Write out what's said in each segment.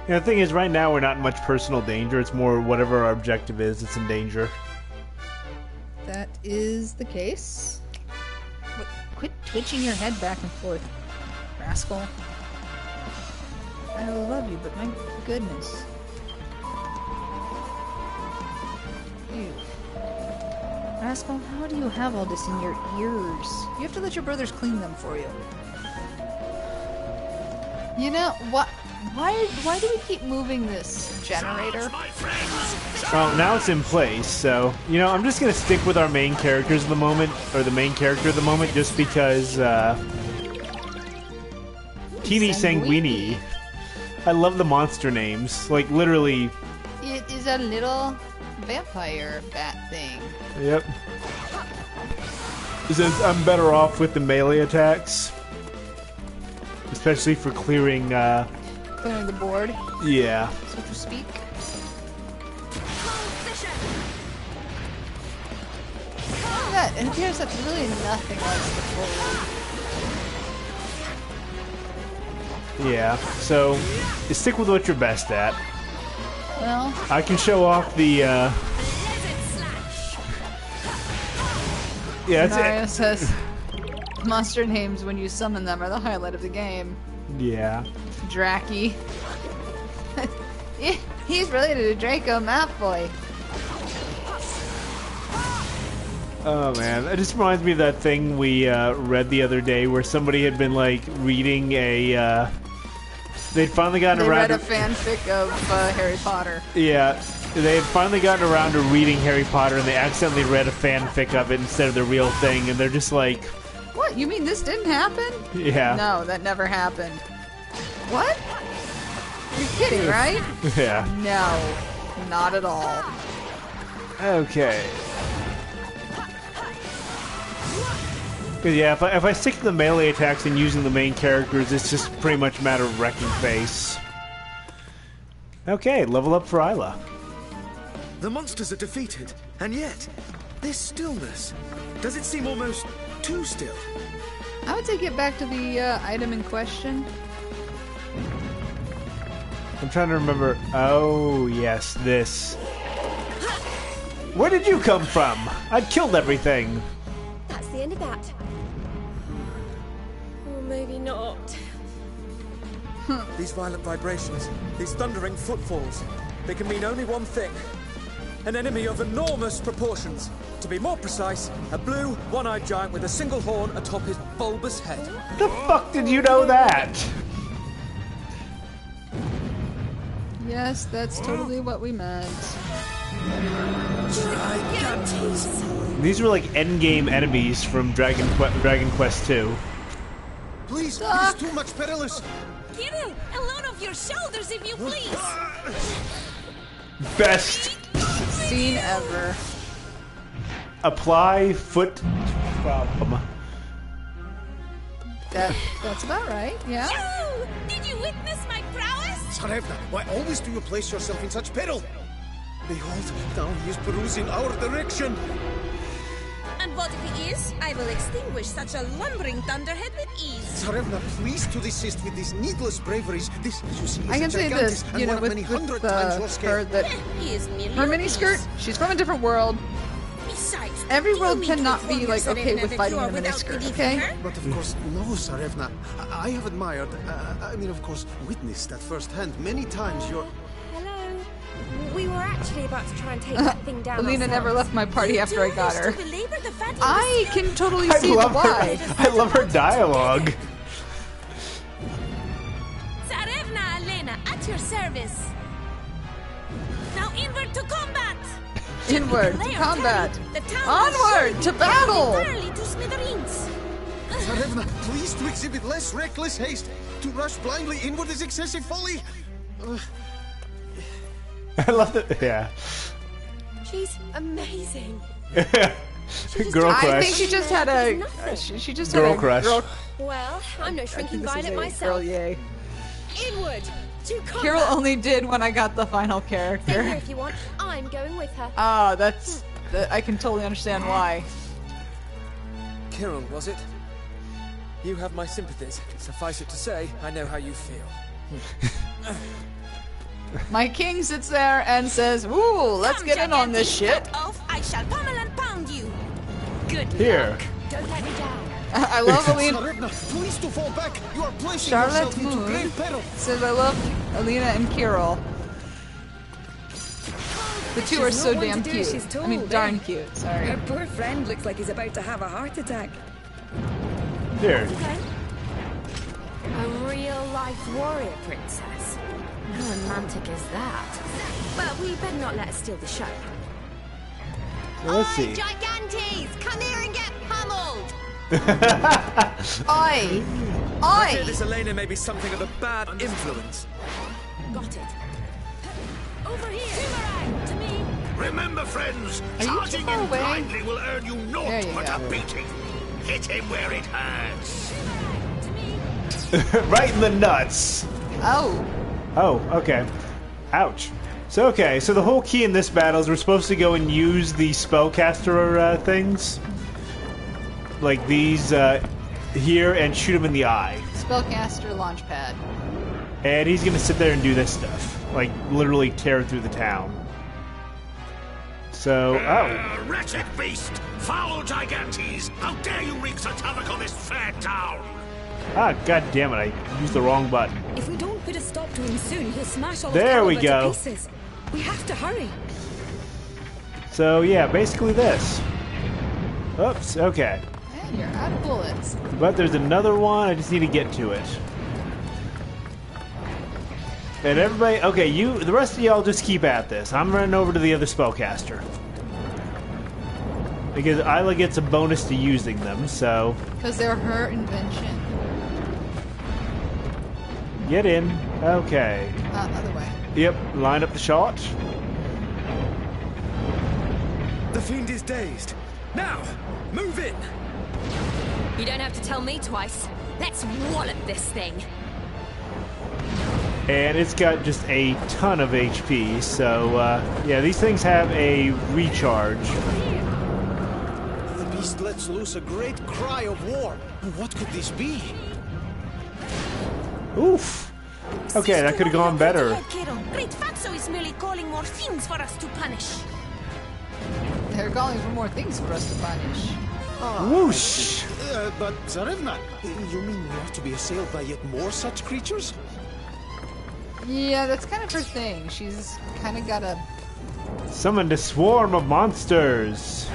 Yeah, the thing is, right now we're not in much personal danger. It's more whatever our objective is, it's in danger. That is the case. Quit twitching your head back and forth, rascal. I love you, but my goodness. Ew. Rascal, how do you have all this in your ears? You have to let your brothers clean them for you. You know, what? Why do we keep moving this generator? Well, now it's in place, so, you know, I'm just gonna stick with our main characters at the moment, or the main character at the moment, just because, Teeny Sanguini. I love the monster names. Like, literally... It is a little vampire bat thing. Yep. Since I'm better off with the melee attacks. Especially for clearing, Clearing the board, yeah. so to speak. Look at that. It appears that's really nothing like the forward. Yeah, so stick with what you're best at. Well, I can show off the, yeah, that's Mario it. says monster names when you summon them are the highlight of the game. Yeah. Dracky. He's related to Draco Malfoy. Oh man, it just reminds me of that thing we read the other day where somebody had been like reading a. They'd finally gotten around. They read a fanfic of Harry Potter. Yeah, they had finally gotten around to reading Harry Potter, and they accidentally read a fanfic of it instead of the real thing, and they're just like, What? You mean this didn't happen? yeah, No, that never happened. What? You're kidding, right? yeah. No, not at all. Okay. 'Cause yeah, if I stick to the melee attacks and using the main characters, it's just pretty much a matter of wrecking face. Okay, level up for Isla. The monsters are defeated, and yet, this stillness. Does it seem almost too still? I would say get back to the item in question. I'm trying to remember. Oh, yes, this. Where did you come from? I killed everything. That's the end of that. Or maybe not. These violent vibrations, these thundering footfalls, they can mean only one thing. An enemy of enormous proportions. To be more precise, a blue, one-eyed giant with a single horn atop his bulbous head. The fuck did you know that? Yes, that's totally what we meant. These were like endgame enemies from Dragon Quest II. Please, it is too much perilous. Kirill, a load off your shoulders if you please. Best. Scene ever. Apply foot problem. That's about right, yeah. Oh, did you witness my prowess? Tsarevna, why always do you place yourself in such peril? Behold, now he is perusing our direction. And what if he is? I will extinguish such a lumbering thunderhead with ease. Tsarevna, please to desist with these needless braveries. This, as you see, is I can a say gigantic this, and you know, one of with many hundred times your scale. her that He is merely her a miniskirt, piece. she's from a different world. Besides, Every do you world mean to cannot inform be like yourself, okay Sarevna, with that fighting you are in a without miniskirt, belief okay? in her? But of course, no, Tsarevna. I have admired, I mean, of course, witnessed at first hand many times your... Hello. We were actually about to try and take that thing down. Alina never ourselves. left my party You after do I got this her. to belabor the fatty I can totally I see the love why. her. I love her dialogue. Tsarevna Elena, at your service. Now inward to combat. Inward They to are combat. tiny. The town will Onward surely to be battle. entirely to smithereens. Tsarevna, please to exhibit less reckless haste. To rush blindly inward is excessive folly. I love it. Yeah. She's amazing. Girl I crush. think she just had a she just Girl had a crush. Girl, Well, I'm no I shrinking think this is violet a myself. girl yay. Inward to combat. Carol only did when I got the final Stay here character. if you want. I'm going with her. Ah, I can totally understand why. Kirill, was it? You have my sympathies. Suffice it to say, I know how you feel. My king sits there and says, "Ooh, let's Come, get in on this gigantic shit." fat oaf, I shall pummel and pound you. Good Here. luck. Don't let me down. I love Alina. Tsarevna, please to fall back. You are placing Charlotte yourself into Moon grave peril. says, "I love Alina and Kirill. The two are She's so not one damn to do as cute. she's told, I mean, darn eh? cute. Sorry." Her poor friend looks like he's about to have a heart attack. Here. A real-life warrior princess. How romantic is that? But we better not let her steal the show. So let's see. Gigantes! Come here and get pummeled! Oi! I fear Oi! this Elena may be something of a bad influence. Got it. Over here! Boomerang! To me! Remember, friends, Are you charging too far in away? blindly will earn you There naught you but go. a beating. Hit him where it hurts. To me! Right in the nuts. Oh. Oh, okay. Ouch. So, okay, so the whole key in this battle is we're supposed to go and use the spellcaster things. Like these here and shoot him in the eye. Spellcaster launchpad. And he's gonna sit there and do this stuff. Like, literally tear through the town. So, oh. Wretched beast! Foul gigantes! How dare you wreak such havoc on this fair town! Ah, god damn it, I used the wrong button. If we don't put a stop to him soon, he'll smash all There of we Caliber to go. pieces. We have to hurry. So, yeah, basically this. Oops, okay. And you're out of bullets. But there's another one, I just need to get to it. And everybody, okay, the rest of y'all just keep at this. I'm running over to the other spellcaster. Because Isla gets a bonus to using them, so Because they're her invention. get in. Okay. Other way. Yep, line up the shot. The fiend is dazed. Now, move in. You don't have to tell me twice. Let's wallop this thing. And it's got just a ton of HP, so yeah, these things have a recharge. The beast lets loose a great cry of war. What could this be? Oof. Okay, that could have gone better. Great Fatso is merely calling more fiends for us to punish. They're calling for more things for us to punish. Whoosh. But Tsarevna, you mean we are to be assailed by yet more such creatures? Yeah, that's kind of her thing. She's kind of got a... Summoned a swarm of monsters.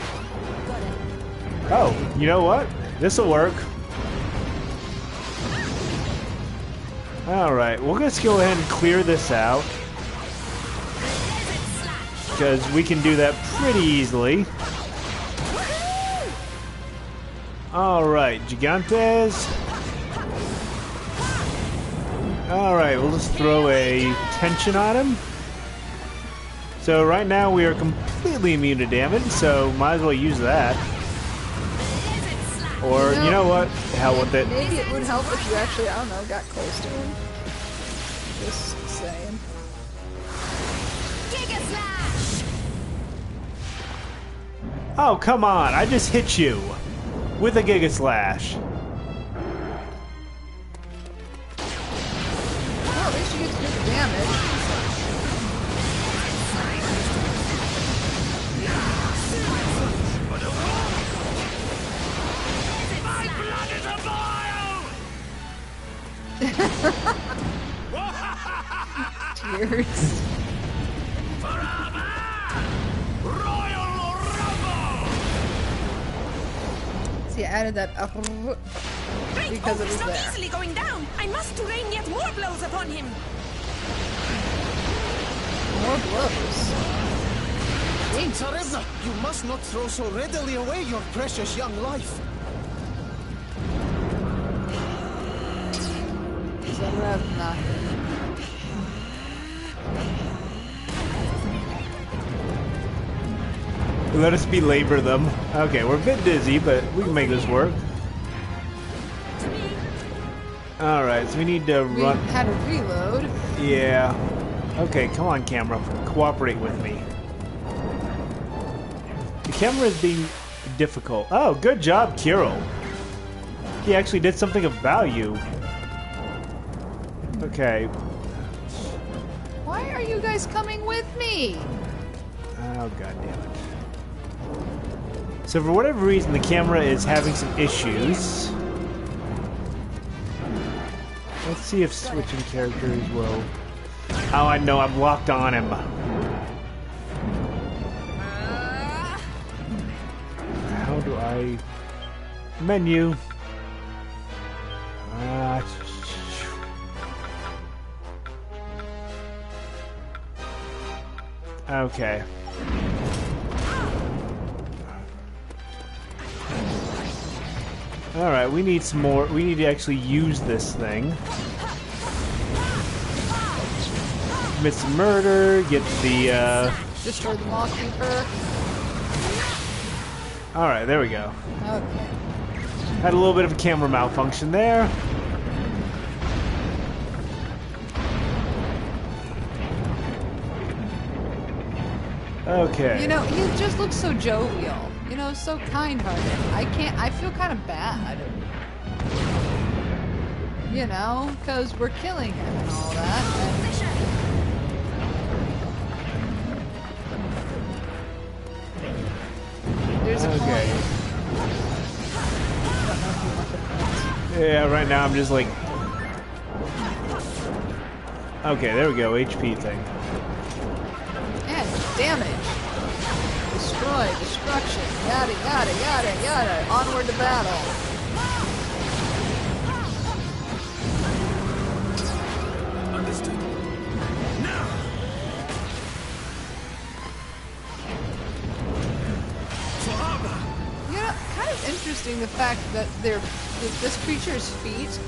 Oh, you know what? This'll work. Alright, we'll just go ahead and clear this out. Because we can do that pretty easily. Alright, Gigantes. Alright, we'll just throw a tension on him. So right now we are completely immune to damage, so might as well use that. Or, you know what? Hell with it. Maybe it would help if you actually, I don't know, got close to him. Just saying. Giga Slash! Oh, come on. I just hit you. With a Giga Slash. Well, at least you get to do the damage. My blood is a boil! Tears. Royal Rumble! See, I added that up Great because it Oak is was not there. easily going down. I must rain yet more blows upon him. More blows. Tsarevna, you must not throw so readily away your precious young life. Zarevna. Let us belabor them. Okay, we're a bit dizzy, but we can make this work. Alright, so we need to We run... had a reload. Yeah. Okay, come on, camera. Cooperate with me. The camera is being difficult. Oh, good job, Kirill. He actually did something of value. Okay. Why Why are you guys coming with me? Oh, god damn it. So for whatever reason, the camera is having some issues. Let's see if switching characters will... Oh, I know, I'm locked on him. How do I... Menu. Okay. Alright, we need some more. We need to actually use this thing. Commit some murder, get the, Destroy the Maw Keeper. Alright, there we go. Okay. Had a little bit of a camera malfunction there. Okay. You know, he just looks so jovial. You know, so kind-hearted. I feel kind of bad. You know, because we're killing him and all that. And there's a coin. Yeah, right now I'm just like... Okay, there we go, HP thing. And damage. Destroy, destruction, yada yada yada yada. Onward to battle. Understood. Now. For armor. You know, kind of interesting the fact that this creature's feet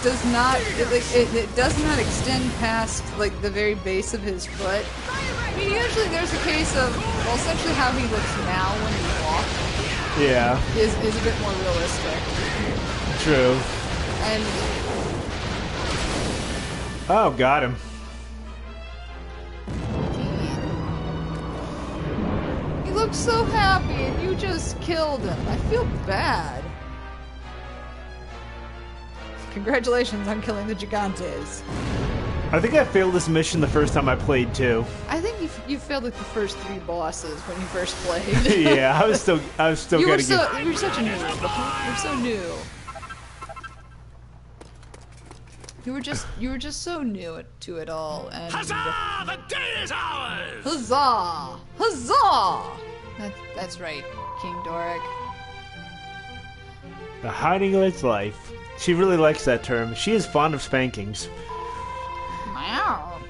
does not it does not extend past like the very base of his foot. I mean, usually there's a case of well, essentially how he looks now when he walks Yeah. is a bit more realistic. True. And Oh, got him. he looks so happy, and you just killed him. I feel bad. Congratulations on killing the Gigantes. I think I failed this mission the first time I played too. I think you failed like the first 3 bosses when you first played. Yeah, I was still you were getting you were such a noob. You're so new. You were just so new to it all. And Huzzah! The day is ours! huzzah! Huzzah! That's right, King Doric. The hiding of its life. She really likes that term. She is fond of spankings. Wow.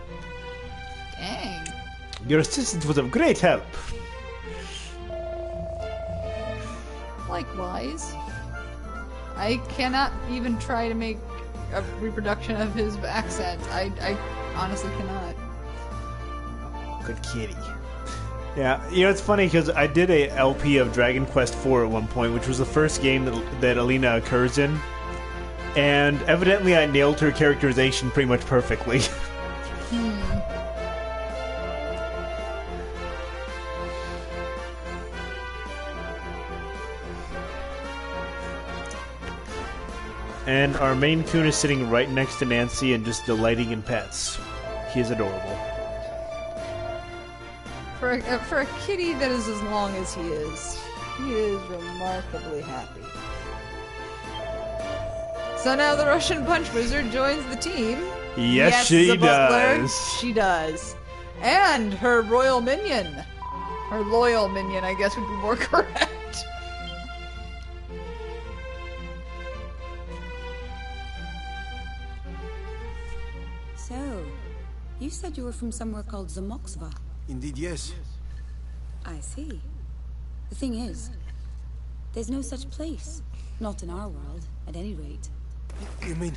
Dang. Your assistance was of great help. Likewise. I cannot even try to make a reproduction of his accent. I honestly cannot. Good kitty. Yeah, you know, it's funny because I did a LP of Dragon Quest IV at one point, which was the first game that Alina occurs in. And evidently I nailed her characterization pretty much perfectly. And our main coon is sitting right next to Nancy and just delighting in pets. He is adorable. For a kitty that is as long as he is remarkably happy. So now the Russian Punch Wizard joins the team. Yes, she the butler, does. She does. And her royal minion. Her loyal minion, I guess would be more correct. So, you said you were from somewhere called Zamoxva. Indeed, yes. I see. The thing is, there's no such place. Not in our world, at any rate. You mean,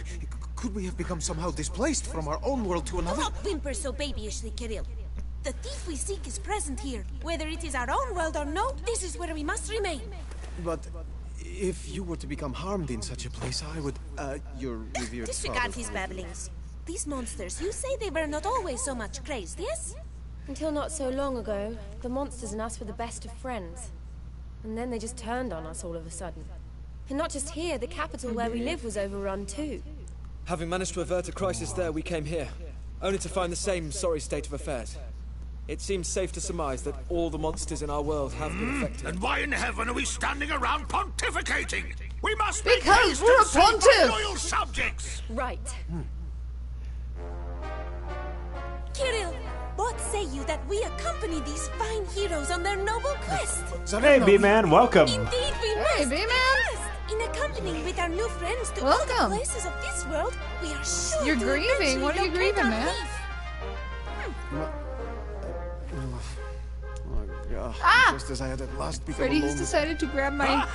could we have become somehow displaced from our own world to another? Don't whimper so babyishly, Kirill. The thief we seek is present here. Whether it is our own world or no, this is where we must remain. But if you were to become harmed in such a place, I would, your revered Disregard father... his babblings. These monsters, you say they were not always so much crazed, yes? Until not so long ago, the monsters and us were the best of friends. And then they just turned on us all of a sudden. And not just here, the capital where we live was overrun too. Having managed to avert a crisis there, we came here. only to find the same sorry state of affairs. It seems safe to surmise that all the monsters in our world have been affected. And why in heaven are we standing around pontificating? We must Because we're a pontiff! loyal subjects! Right. Kirill, what say you that we accompany these fine heroes on their noble quest? Hey, B-Man, welcome. Indeed, we Hey, must. B-Man. Yes. In accompanying with our new friends to all Welcome. the places of this world, we are sure You're to grieving. eventually What are you locate grieving, our man? thief. Just as I had at last become Freddy has alone. decided to grab my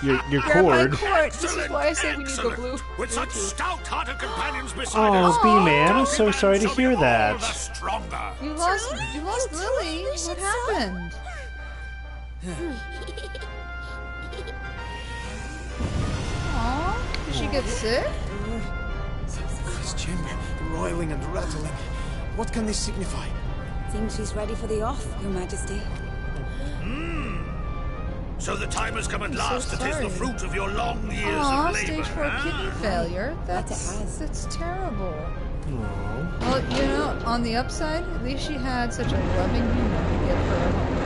Your grab my cord. cord. This is why I say we need the blue. With such stout-hearted companions beside us. Oh, B-Man, I'm Our so band sorry to shall be hear all that. the stronger. You lost Lily. What happened? Aw, did she get sick? This chamber, roiling and rattling. What can this signify? Think she's ready for the off, Your Majesty. So the time has come at so last to taste sorry. the fruit of your long years Aw, of labor. stage 4 huh? kidney failure. That it has. That's terrible. Aw. Well, you know, on the upside, at least she had such a loving human to give her a home.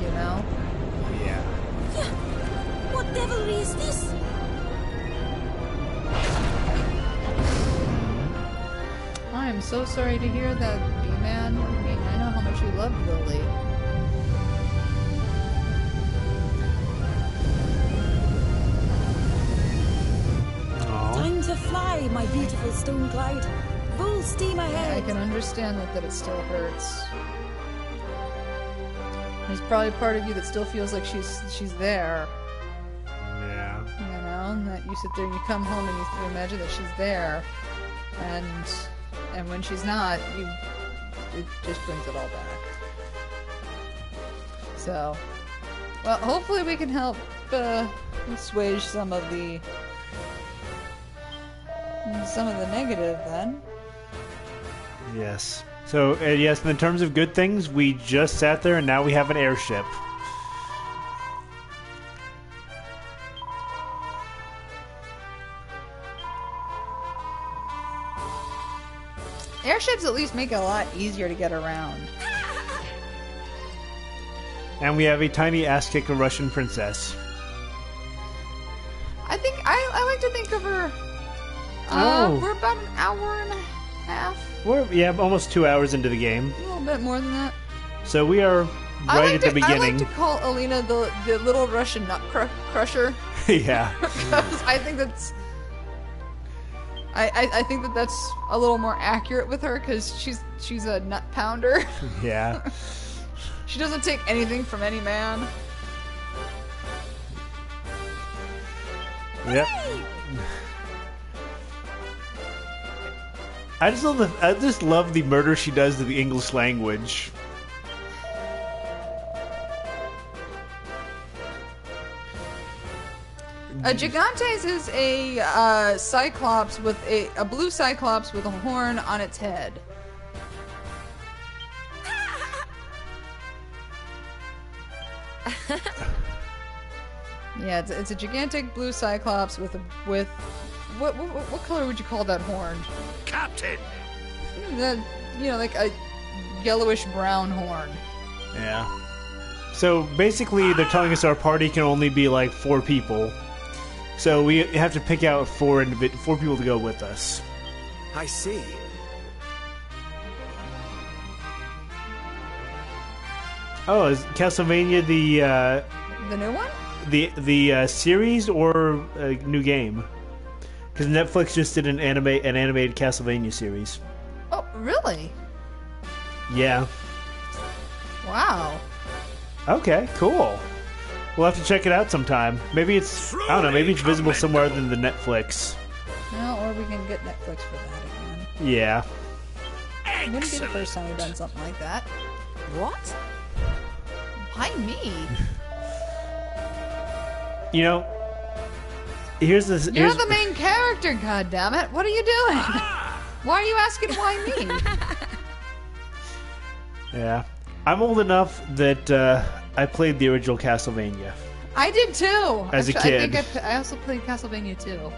You know? Yeah. What devilry is this? I am so sorry to hear that, B-Man. I mean, I know how much you love Lily. Aw. Time to fly, my beautiful stone cloud. Full steam I ahead. can understand that it still hurts. There's probably part of you that still feels like she's there. Yeah. You know, and that you sit there and you come home and you imagine that she's there, and when she's not, it just brings it all back. So, well, hopefully we can help assuage some of the negative then. Yes. So, yes, in terms of good things, we just sat there and now we have an airship. Airships at least make it a lot easier to get around. And we have a tiny ass-kicker Russian princess. I think I like to think of her. Oh. We're about an hour and a half, We're, yeah, almost 2 hours into the game. a little bit more than that. So we are right at the I beginning. like to call Alina the little Russian nut crusher. Yeah. Because I think that's. I think that's a little more accurate with her because she's a nut pounder. Yeah. She doesn't take anything from any man. Yep. I just love the murder she does to the English language. A Gigantes is a cyclops with a blue cyclops with a horn on its head. Yeah, it's a gigantic blue cyclops with what color would you call that horn? Captain! Like a yellowish brown horn. Yeah. So basically, they're telling us our party can only be like 4 people. So we have to pick out 4 people to go with us. I see. Oh, is Castlevania The new one? the series or a new game? Because Netflix just did an animated Castlevania series. Oh, really? Yeah. Wow. Okay, cool. We'll have to check it out sometime. Maybe it's I don't know. Maybe it's visible somewhere other than the Netflix. No, or we can get Netflix for that again. Yeah. It wouldn't be the first time we've done something like that. What? Why me? You know, here's the. You're the main character, goddammit. What are you doing? Why are you asking why me? Yeah, I'm old enough that I played the original Castlevania. I did too. As a Actually, kid. I also played Castlevania 2.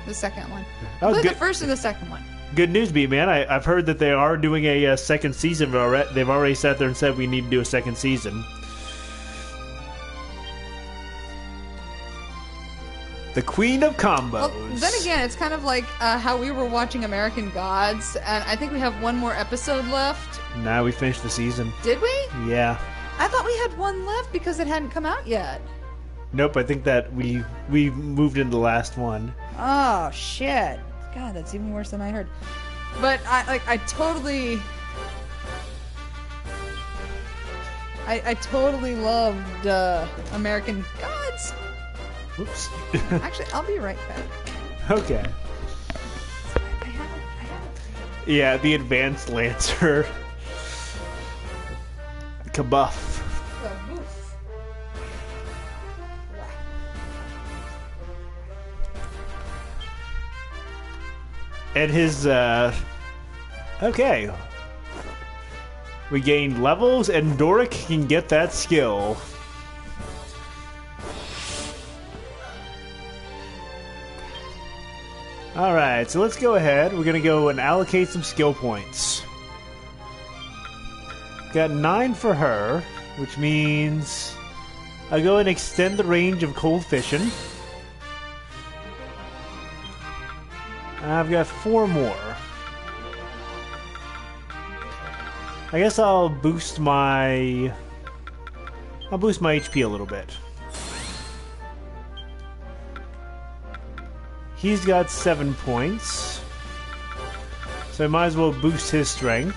The second one. That was I played good. the first and the second one. Good news, B-Man. I've heard that they are doing a second season. They've already sat there and said we need to do a second season. The Queen of Combos. Well, then again, it's kind of like how we were watching American Gods, and I think we have one more episode left. Nah, we finished the season. Did we? Yeah. I thought we had one left because it hadn't come out yet. Nope, I think that we moved into the last one. Oh, shit. God, that's even worse than I heard. But I totally loved American Gods. Whoops. Actually, I'll be right back. Okay. I haven't. Yeah, the Advanced Lancer. Kabuff. And his, okay. We gained levels, and Doric can get that skill. Alright, so let's go ahead. We're gonna go and allocate some skill points. Got 9 for her, which means I'll go and extend the range of cold fishing. I've got 4 more. I guess I'll boost my HP a little bit. He's got 7 points, so I might as well boost his strength.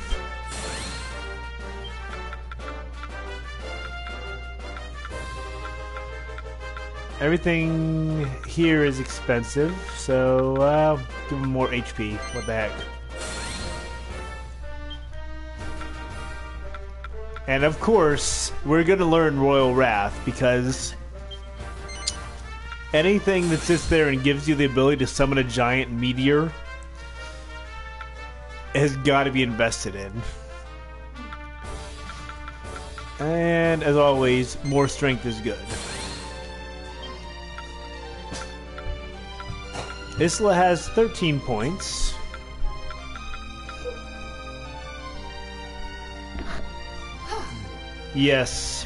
Everything here is expensive, so I'll give him more HP. What the heck? And of course, we're gonna learn Royal Wrath, because anything that sits there and gives you the ability to summon a giant meteor has got to be invested in. And as always, more strength is good. Isla has 13 points. Yes.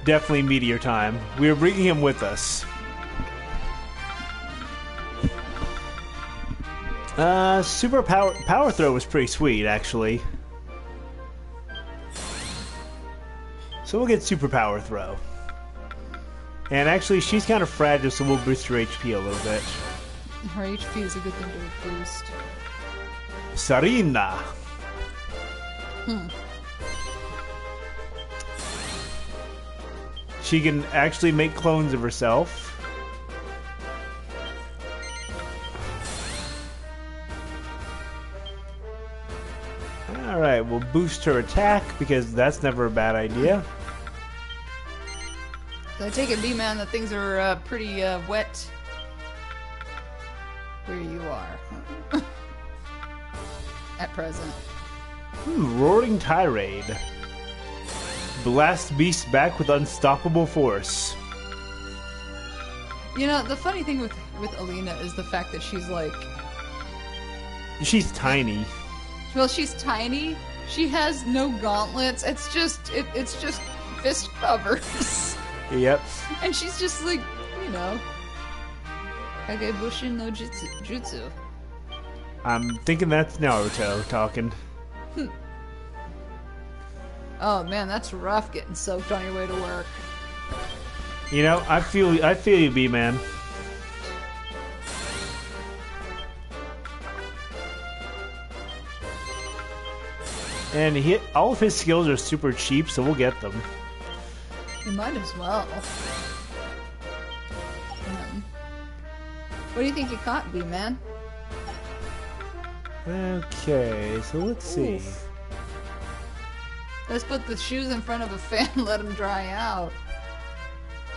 Definitely meteor time. We are bringing him with us. Super power throw was pretty sweet, actually. So we'll get super power throw. And actually, she's kind of fragile, so we'll boost her HP a little bit. Her HP is a good thing to boost. Sarina. She can actually make clones of herself. Alright, we'll boost her attack, because that's never a bad idea. So I take it, B-Man, that things are pretty wet where you are. At present. Roaring Tirade. Blast beast back with unstoppable force. You know, the funny thing with Alina is the fact that she's like... She's tiny. Well, she's tiny. She has no gauntlets. It's just fist covers. Yep. And she's just like, you know, Kagebushin no Jutsu. I'm thinking that's Naruto talking. Oh man, that's rough getting soaked on your way to work. You know, I feel you, B-Man. And all of his skills are super cheap, so we'll get them. You might as well. What do you think you caught, B-Man? Okay, so let's see. Oof. Let's put the shoes in front of a fan and let them dry out.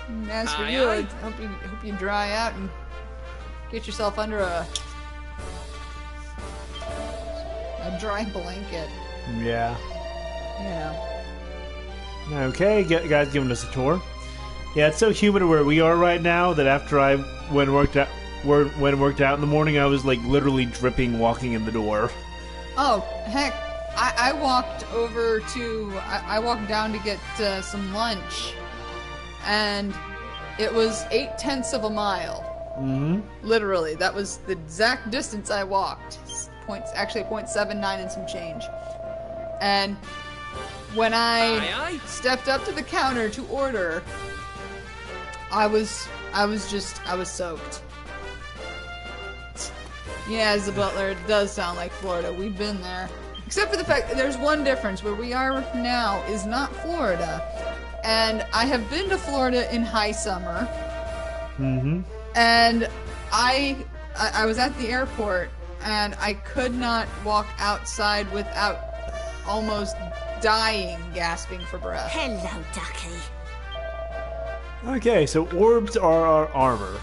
And as for you, I hope you dry out and get yourself under a dry blanket. Yeah. Yeah. Okay, guys giving us a tour. Yeah, it's so humid where we are right now that after I went and worked out when it worked out in the morning, I was like literally dripping walking in the door. Oh, heck. I walked over to... I walked down to get some lunch. And it was 0.8 of a mile. Mm-hmm. Literally. That was the exact distance I walked. Actually 0.79 and some change. And when I stepped up to the counter to order, I was soaked. Yeah, as the butler, it does sound like Florida. We've been there. Except for the fact that there's one difference. Where we are now is not Florida. And I have been to Florida in high summer. Mm-hmm. And I was at the airport, and I could not walk outside without almost dying, gasping for breath. Hello, Ducky. Okay, so orbs are our armor,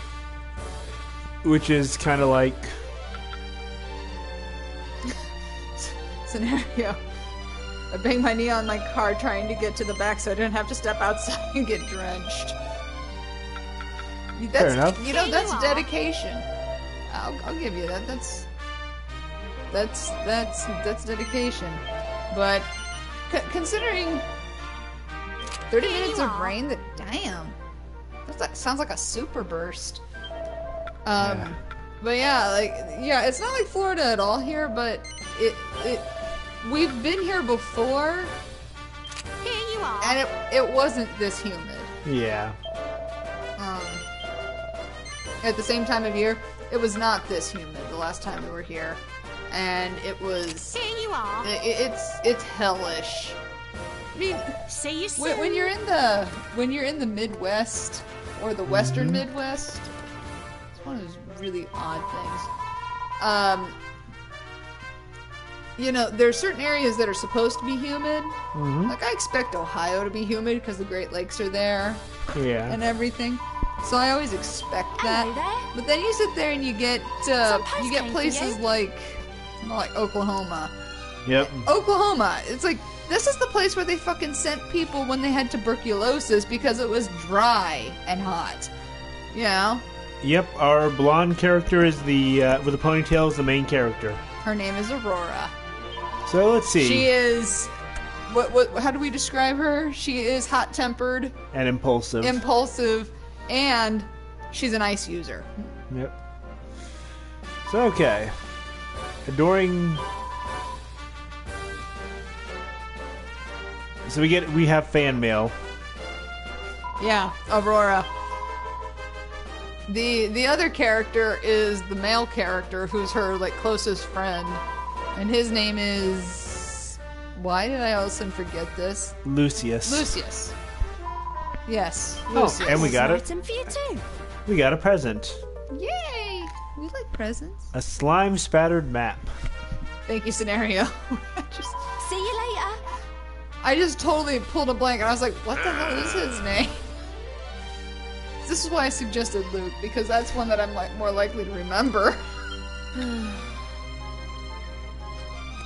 which is kind of like scenario. I banged my knee on my car trying to get to the back so I didn't have to step outside and get drenched. Fair enough. You know, that's dedication. I'll give you that. That's dedication. But considering 30 minutes of rain, damn, that sounds like a super burst. Yeah. But yeah, it's not like Florida at all here, but we've been here before. Here you are. And it wasn't this humid. Yeah. At the same time of year, it was not this humid the last time we were here, and it was. Here you are. It's hellish. I mean, see you soon. When you're in the Midwest or the Western Midwest, it's one of those really odd things. You know, there are certain areas that are supposed to be humid. Mm-hmm. Like, I expect Ohio to be humid because the Great Lakes are there. Yeah. And everything. So I always expect that. Hello there. But then you sit there and you get places like Oklahoma. Yep. Oklahoma. It's like, this is the place where they fucking sent people when they had tuberculosis because it was dry and hot. You know? Yep, our blonde character is with the ponytail is the main character. Her name is Aurora. So let's see. She is how do we describe her? She is hot-tempered and impulsive, and she's an ice user. Yep. So okay. So we have fan mail. Yeah, Aurora. The other character is the male character who's her closest friend, and his name is, why did I all of a sudden forget this? Lucius. Yes, Lucius. Oh, and we got it. For you too. We got a present. Yay! We like presents. A slime spattered map. Thank you, scenario. See you later. I just totally pulled a blank, and I was like, what the hell is his name? This is why I suggested Luke, because that's one that I'm more likely to remember.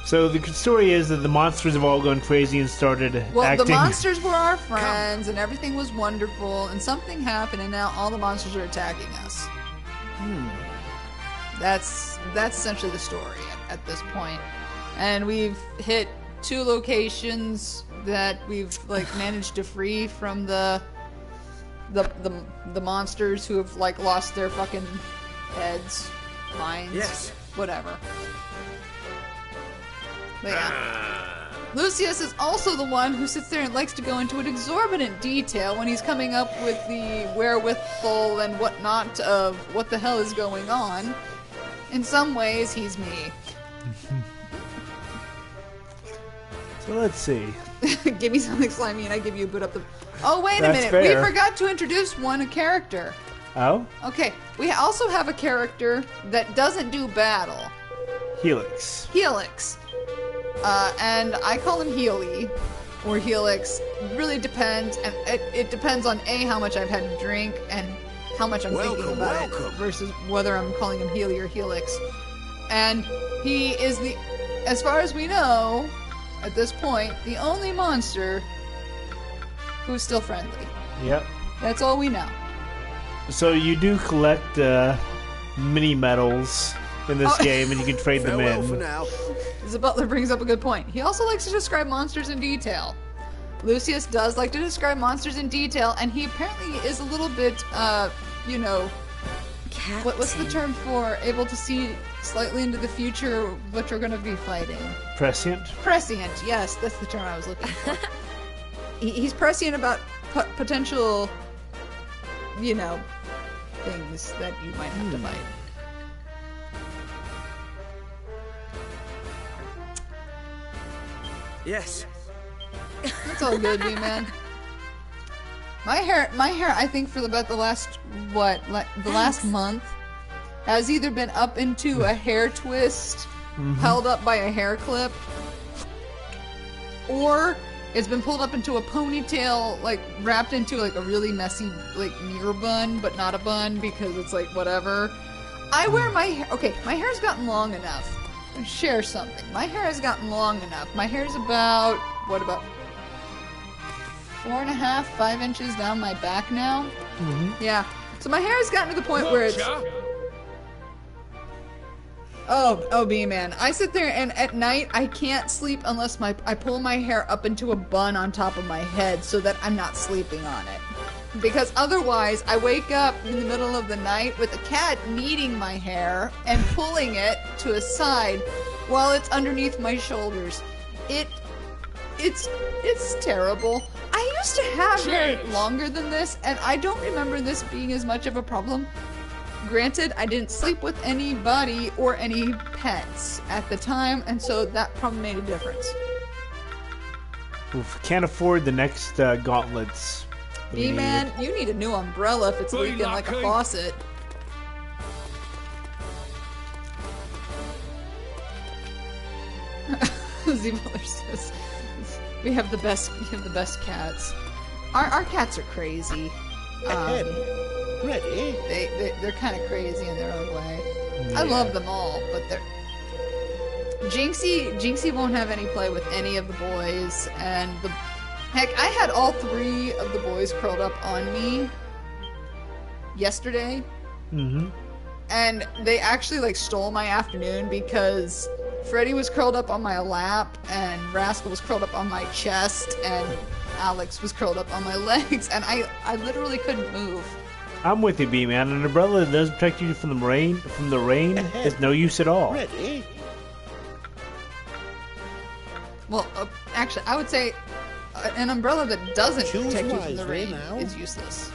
So the story is that the monsters have all gone crazy and started acting. The monsters were our friends, and everything was wonderful, and something happened, and now all the monsters are attacking us. That's essentially the story at this point. And we've hit 2 locations that we've managed to free from the monsters who have lost their fucking heads, minds, whatever. But yeah. Lucius is also the one who sits there and likes to go into an exorbitant detail when he's coming up with the wherewithal and whatnot of what the hell is going on. In some ways, he's me. So let's see. Give me something slimy and I give you a boot up the... Oh, wait a minute. Fair. We forgot to introduce a character. Oh? Okay. We also have a character that doesn't do battle. Helix. And I call him Healy, or Helix. Really depends, and it depends on how much I've had to drink and how much I'm thinking about it versus whether I'm calling him Healy or Helix. And he is as far as we know, at this point, the only monster who's still friendly. Yep. That's all we know. So you do collect mini medals in this game, and you can trade them Farewell for in. now. The butler brings up a good point. He also likes to describe monsters in detail. Lucius does like to describe monsters in detail, and he apparently is a little bit, you know, what's the term for able to see slightly into the future what you're going to be fighting? Prescient? Prescient, yes, that's the term I was looking for. He's prescient about potential, you know, things that you might have to fight. Yes. That's all good, man. My hair, I think for about the last last month has either been up into a hair twist, held up by a hair clip, or it's been pulled up into a ponytail, like wrapped into like a really messy like mirror bun, but not a bun because it's like whatever. I wear my hair. Okay, my hair's gotten long enough. I'll share something. My hair has gotten long enough. My hair's about 4.5, 5 inches down my back now. Yeah. So my hair has gotten to the point where it's. Oh, B-man. I sit there and at night I can't sleep unless I pull my hair up into a bun on top of my head so that I'm not sleeping on it. Because otherwise I wake up in the middle of the night with a cat kneading my hair and pulling it to a side while it's underneath my shoulders. It's terrible. I used to have hair longer than this, and I don't remember this being as much of a problem. Granted, I didn't sleep with anybody or any pets at the time, and so that probably made a difference. Oof, can't afford the next gauntlets. B-man, you need a new umbrella if it's leaking like a faucet. Z-Miller says, we have the best cats. Our cats are crazy. Ready? They're kind of crazy in their own way. Yeah. I love them all, but they're... Jinxie won't have any play with any of the boys, and heck, I had all 3 of the boys curled up on me yesterday. And they actually like stole my afternoon because Freddy was curled up on my lap, and Rascal was curled up on my chest, and Alex was curled up on my legs, and I literally couldn't move. I'm with you, B-man. An umbrella that does protect you from the rain is no use at all. Ready? Well, actually, I would say an umbrella that doesn't Choose protect you from the wisely rain now. is useless.